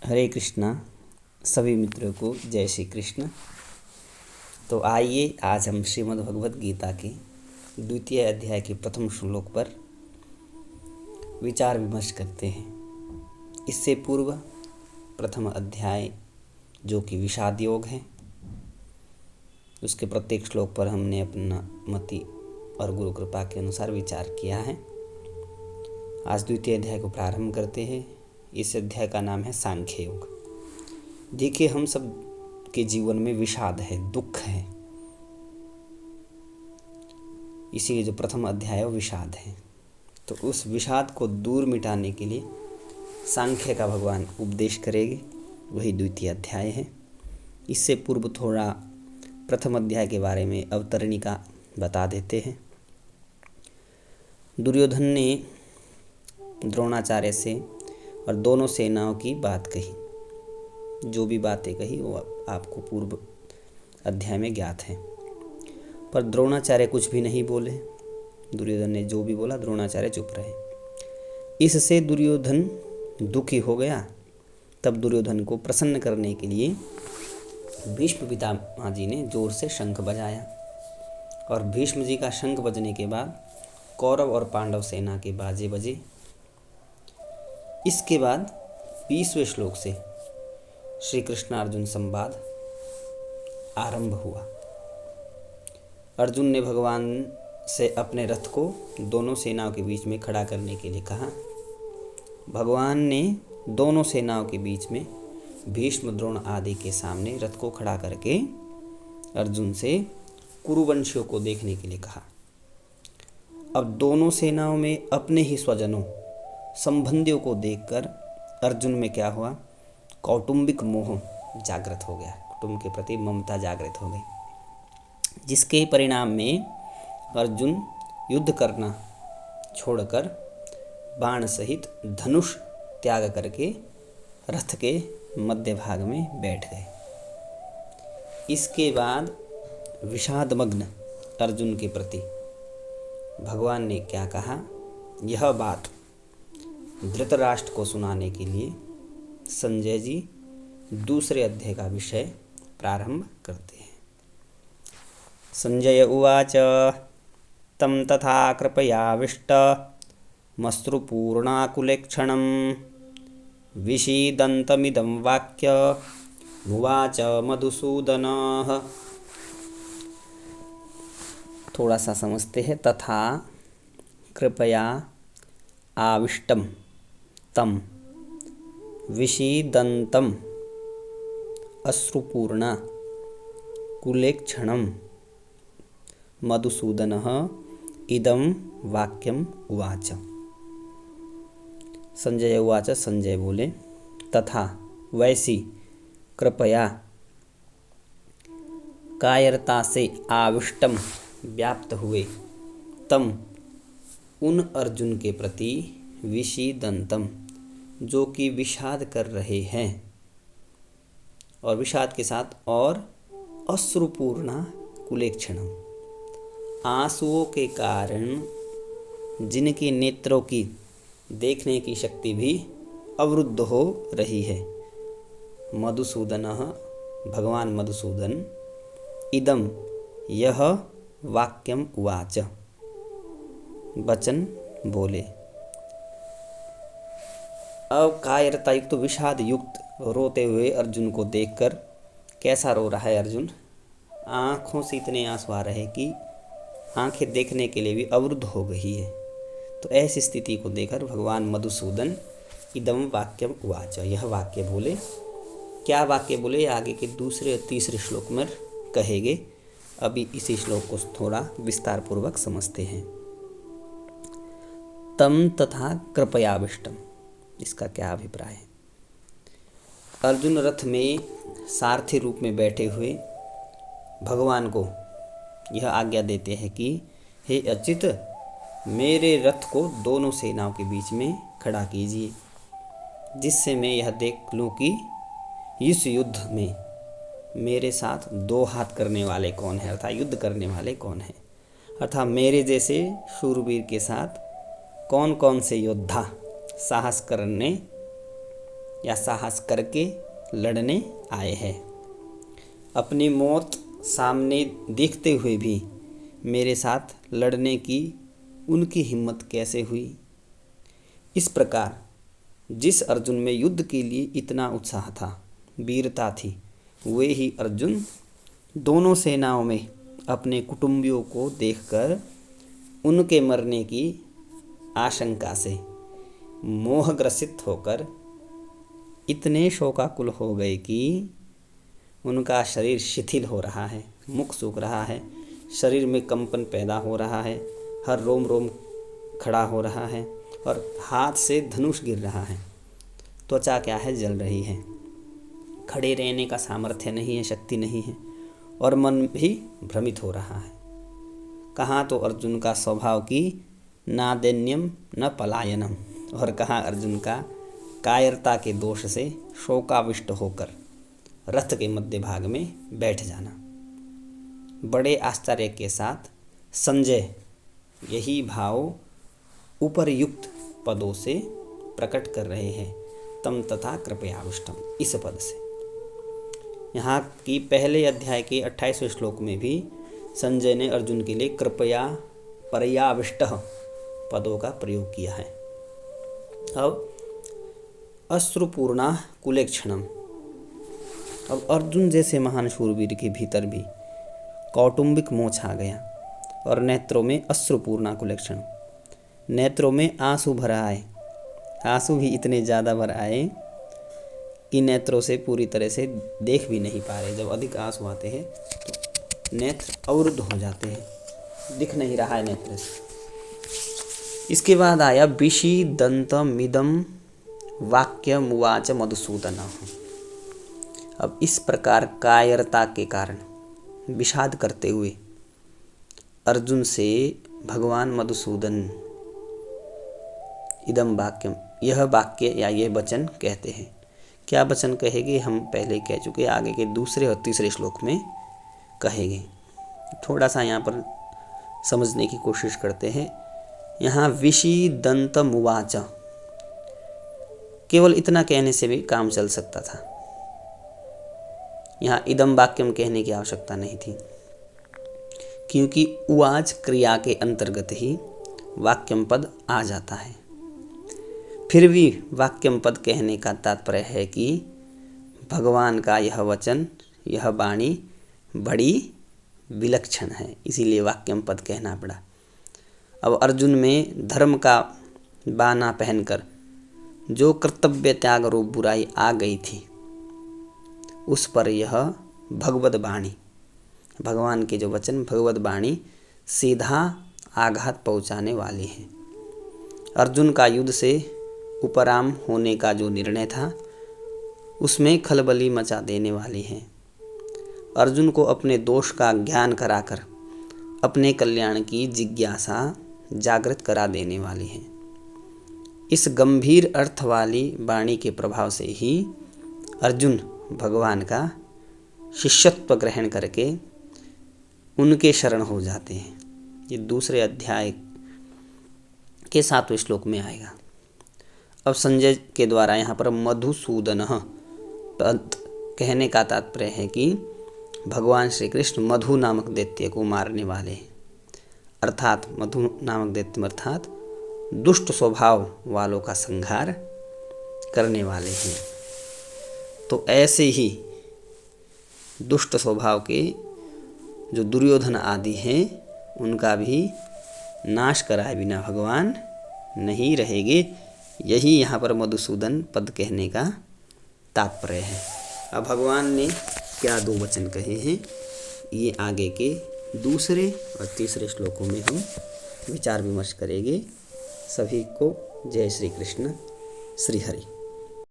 हरे कृष्णा। सभी मित्रों को जय श्री कृष्ण। तो आइए आज हम श्रीमद् भगवद गीता के द्वितीय अध्याय के प्रथम श्लोक पर विचार विमर्श करते हैं। इससे पूर्व प्रथम अध्याय जो कि विषाद योग है, उसके प्रत्येक श्लोक पर हमने अपना मति और गुरु कृपा के अनुसार विचार किया है। आज द्वितीय अध्याय को प्रारंभ करते हैं। इस अध्याय का नाम है सांख्य योग। देखिए, हम सब के जीवन में विषाद है, दुख है, इसीलिए जो प्रथम अध्याय है वो विषाद है। तो उस विषाद को दूर मिटाने के लिए सांख्य का भगवान उपदेश करेंगे, वही द्वितीय अध्याय है। इससे पूर्व थोड़ा प्रथम अध्याय के बारे में अवतरणिका बता देते हैं। दुर्योधन ने द्रोणाचार्य से और दोनों सेनाओं की बात कही। जो भी बातें कही वो आपको पूर्व अध्याय में ज्ञात है, पर द्रोणाचार्य कुछ भी नहीं बोले। दुर्योधन ने जो भी बोला द्रोणाचार्य चुप रहे। इससे दुर्योधन दुखी हो गया। तब दुर्योधन को प्रसन्न करने के लिए भीष्म पितामह जी ने जोर से शंख बजाया, और भीष्म जी का शंख बजने के बाद कौरव और पांडव सेना के बाजे बजे। इसके बाद 20वें श्लोक से श्री कृष्ण अर्जुन संवाद आरंभ हुआ। अर्जुन ने भगवान से अपने रथ को दोनों सेनाओं के बीच में खड़ा करने के लिए कहा। भगवान ने दोनों सेनाओं के बीच में भीष्म द्रोण आदि के सामने रथ को खड़ा करके अर्जुन से कुरुवंशियों को देखने के लिए कहा। अब दोनों सेनाओं में अपने ही स्वजनों संबंधियों को देखकर अर्जुन में क्या हुआ, कौटुंबिक मोह जागृत हो गया, कुटुंब के प्रति ममता जागृत हो गई, जिसके परिणाम में अर्जुन युद्ध करना छोड़कर बाण सहित धनुष त्याग करके रथ के मध्य भाग में बैठ गए। इसके बाद विषादमग्न अर्जुन के प्रति भगवान ने क्या कहा, यह बात धृतराष्ट्र को सुनाने के लिए संजय जी दूसरे अध्याय का विषय प्रारंभ करते हैं। संजय उवाच तं तथा कृपयाविष्ट मश्रुपूर्णाकुलेक्षणं विषीदन्तमिदं वाक्यमुवाच मधुसूदनः। थोड़ा सा समझते हैं। तथा कृपया आविष्टम तम विषीदन्तम अश्रुपूर्णा कुलेक्षणं मधुसूदनः इदं वाक्यम उवाच। संजय उवाच, संजय बोले, तथा वैसी कृपया कायरता से आविष्टम व्याप्त हुए तम उन अर्जुन के प्रति विषीदंतम जो कि विषाद कर रहे हैं, और विषाद के साथ और अश्रुपूर्णा कुलेक्षणम आंसुओं के कारण जिनके नेत्रों की देखने की शक्ति भी अवरुद्ध हो रही है। मधुसूदनः भगवान मधुसूदन इदम यह वाक्यम उवाच वचन बोले। अब कायरता युक्त तो विषाद युक्त रोते हुए अर्जुन को देखकर, कैसा रो रहा है अर्जुन, आँखों से इतने आंसू आ रहे हैं कि आंखें देखने के लिए भी अवरुद्ध हो गई है। तो ऐसी स्थिति को देखकर भगवान मधुसूदन इदम वाक्यम उवाच, यह वाक्य बोले। क्या वाक्य बोले आगे के दूसरे और तीसरे श्लोक में कहेंगे। अभी इसी श्लोक को थोड़ा विस्तार पूर्वक समझते हैं। तम तथा कृपयाविष्टम, इसका क्या अभिप्राय है। अर्जुन रथ में सारथी रूप में बैठे हुए भगवान को यह आज्ञा देते हैं कि हे अच्युत, मेरे रथ को दोनों सेनाओं के बीच में खड़ा कीजिए, जिससे मैं यह देख लूँ कि इस युद्ध में मेरे साथ दो हाथ करने वाले कौन है, अर्थात युद्ध करने वाले कौन है, अर्थात मेरे जैसे शूरवीर के साथ कौन कौन से योद्धा साहस करने या साहस करके लड़ने आए हैं। अपनी मौत सामने देखते हुए भी मेरे साथ लड़ने की उनकी हिम्मत कैसे हुई। इस प्रकार जिस अर्जुन में युद्ध के लिए इतना उत्साह था, वीरता थी, वे ही अर्जुन दोनों सेनाओं में अपने कुटुंबियों को देखकर उनके मरने की आशंका से मोहग्रसित होकर इतने शोकाकुल हो गए कि उनका शरीर शिथिल हो रहा है, मुख सूख रहा है, शरीर में कंपन पैदा हो रहा है, हर रोम रोम खड़ा हो रहा है और हाथ से धनुष गिर रहा है। त्वचा क्या है, जल रही है। खड़े रहने का सामर्थ्य नहीं है, शक्ति नहीं है और मन भी भ्रमित हो रहा है। कहाँ तो अर्जुन का स्वभाव की ना दैन्यम न पलायनम और कहाँ अर्जुन का कायरता के दोष से शोकाविष्ट होकर रथ के मध्य भाग में बैठ जाना। बड़े आश्चर्य के साथ संजय यही भाव उपरयुक्त पदों से प्रकट कर रहे हैं। तम तथा कृपयाविष्टम, इस पद से। यहाँ की पहले अध्याय के 28वें श्लोक में भी संजय ने अर्जुन के लिए कृपया पर्याविष्ट पदों का प्रयोग किया है। अब अश्रुपूर्णा कुलेक्षणम, अब अर्जुन जैसे महान शूरवीर के भीतर भी कौटुंबिक मोह छा गया और नेत्रों में अश्रुपूर्णा कुलेक्षण, नेत्रों में आंसू भर आए। आंसू भी इतने ज़्यादा भर आए कि नेत्रों से पूरी तरह से देख भी नहीं पा रहे। जब अधिक आंसू आते हैं तो नेत्र अवरुद्ध हो जाते हैं, दिख नहीं रहा है नेत्र से। इसके बाद आया विषि दंतमिदम वाक्यमुवाच मधुसूदन। अब इस प्रकार कायरता के कारण विषाद करते हुए अर्जुन से भगवान मधुसूदन इदम वाक्यम, यह वाक्य या यह वचन कहते हैं। क्या वचन कहेंगे हम पहले कह चुके, आगे के दूसरे और तीसरे श्लोक में कहेंगे। थोड़ा सा यहाँ पर समझने की कोशिश करते हैं। यहाँ विषि दंत मुवाच, केवल इतना कहने से भी काम चल सकता था। यहाँ इदम वाक्यम कहने की आवश्यकता नहीं थी, क्योंकि उवाच क्रिया के अंतर्गत ही वाक्यम पद आ जाता है। फिर भी वाक्यम पद कहने का तात्पर्य है कि भगवान का यह वचन, यह वाणी बड़ी विलक्षण है, इसीलिए वाक्यम पद कहना पड़ा। अब अर्जुन में धर्म का बाना पहनकर जो कर्तव्य त्याग रूप बुराई आ गई थी, उस पर यह भगवद वाणी, भगवान के जो वचन, भगवद वाणी सीधा आघात पहुँचाने वाली है। अर्जुन का युद्ध से उपराम होने का जो निर्णय था, उसमें खलबली मचा देने वाली है। अर्जुन को अपने दोष का ज्ञान कराकर अपने कल्याण की जिज्ञासा जागृत करा देने वाली है। इस गंभीर अर्थ वाली वाणी के प्रभाव से ही अर्जुन भगवान का शिष्यत्व ग्रहण करके उनके शरण हो जाते हैं। ये दूसरे अध्याय के 7वें श्लोक में आएगा। अब संजय के द्वारा यहाँ पर मधुसूदन पद कहने का तात्पर्य है कि भगवान श्री कृष्ण मधु नामक दैत्य को मारने वाले हैं, अर्थात मधु नामक दैत्य अर्थात दुष्ट स्वभाव वालों का संहार करने वाले हैं। तो ऐसे ही दुष्ट स्वभाव के जो दुर्योधन आदि हैं, उनका भी नाश कराए बिना भगवान नहीं रहेंगे। यही यहाँ पर मधुसूदन पद कहने का तात्पर्य है। अब भगवान ने क्या दो वचन कहे हैं, ये आगे के दूसरे और तीसरे श्लोकों में हम विचार विमर्श करेंगे। सभी को जय श्री कृष्ण, श्री हरि।